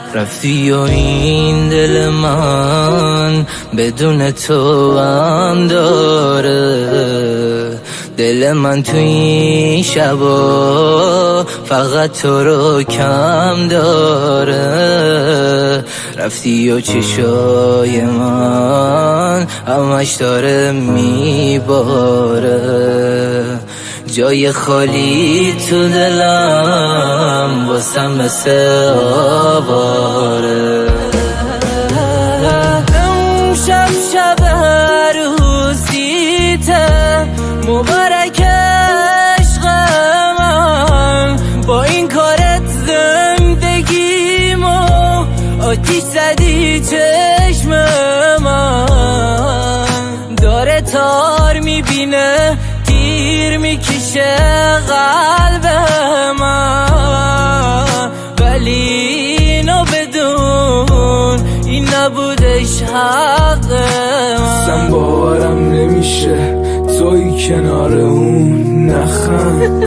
رفتی و این دل من بدون تو هم داره، دل من تو این شبا فقط تو رو کم داره. رفتی و چشای من همش داره میباره، جای خالی تو دلم واسم مثل آواره. اون شب شب عروسیته مبارک عشق من، با این کارت زندگیمو آتیش زدی چشم من، داره تار میبینه تیر میکشه قلب من، ولی اینو بدون این نبودش حق من. اصلا باورم نمیشه توی کنار اون، نخند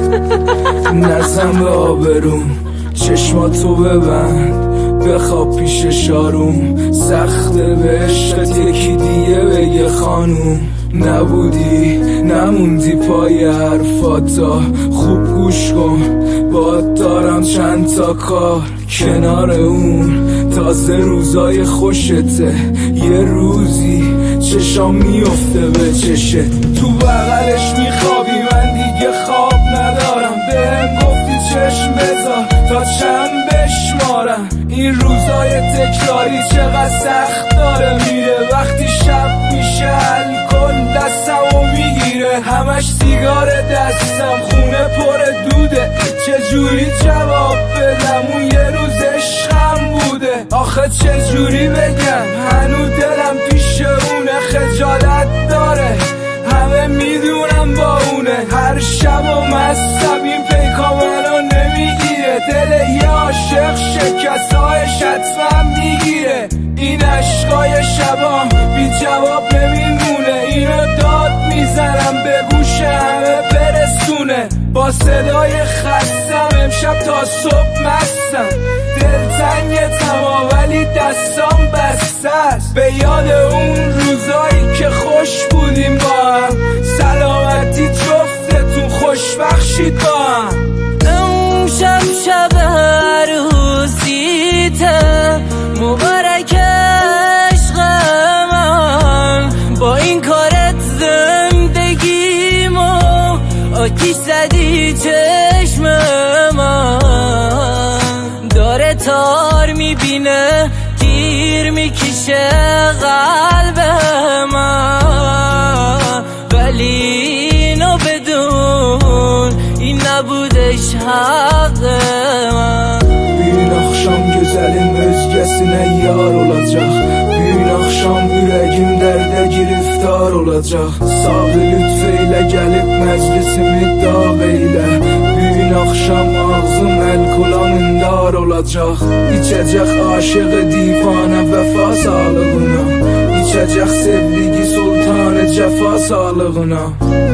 نزن به آبروم، چشماتو ببند بخواب پیش شاروم، سخته به عشقت یکی دیگه بگه خانوم. نبودی نموندی پای حرفاتا، خوب گوش کن باد دارم چند تا کار کنار اون. تازه روزای خوشته یه روزی چشام میفته به چشت، تو بغلش میخوابی من دیگه خواب ندارم. بهم گفتی چشم بذار تا چند بشمارم، این روزای تکراری چقدر سخت داره میره. وقتی شب میشه الکل دستمو میگیره، همش سیگار دستم خونه پر دوده، چجوری جواب بدم اون یه روز عشقم بوده. آخه چجوری بگم هنو دلم پیش اونه، خجالت داره همه میدونم با اونه. هر شب و مستم این پیکا منو نمیگیره، دل یه عاشق شکستایش حتما میگیره. این عشقای شبام بی جواب نمیمونه، اینو داد میزنم به گوش همه برسونه. با صدای خستم امشب تا صبح مستم، دلتنگ تمام ولی دستام بسته است به یاد اون روزایی که خوش بودیم با هم. سلامتی جفتتون خوشبخشید با هم. اون شب شب عروسیته مبارک عشق من، با این کارت زندگیمو آتیش زدی چشم من، داره تار میبینه تیر میکشه قلب من، ولی اینو بدون این نبودش حق من. Bugün akşam güzelim özgesine yar olacak, bugün akşam yüreğim derde giriftar olacak. Sağ lütfeyle gelip meclisimi dağ eyle, bugün akşam ağzım el kulağım dar olacak. İçecek aşığı divane vefa sağlığına, İçecek sevdiği sultanı cefa sağlığına,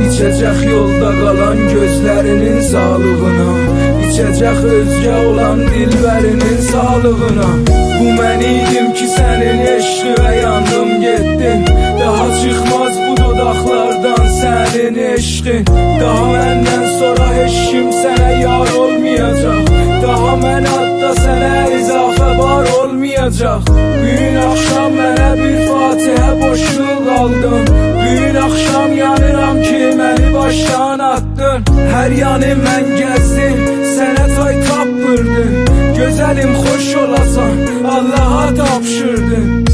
İçecek yolda kalan gözlerinin sağlığına, İçecek özge olan dilberinin sağlığına. Bu mən idim ki senin eşqine yandım getdim, daha çıkmaz bu dodaqlardan senin eşqin. Daha məndən sonra heç kim sənə yar olmayacaq, daha mən hatta sənə izafə bar olmayacaq. Bugün akşam mənə bir fatihə boşluq aldın, bugün akşam yanıram ki məni başdan attın. Hər yanı mən gəzdim sənə tay tapırdım, gözəlim xoş olasan Allah'a tapşırdım.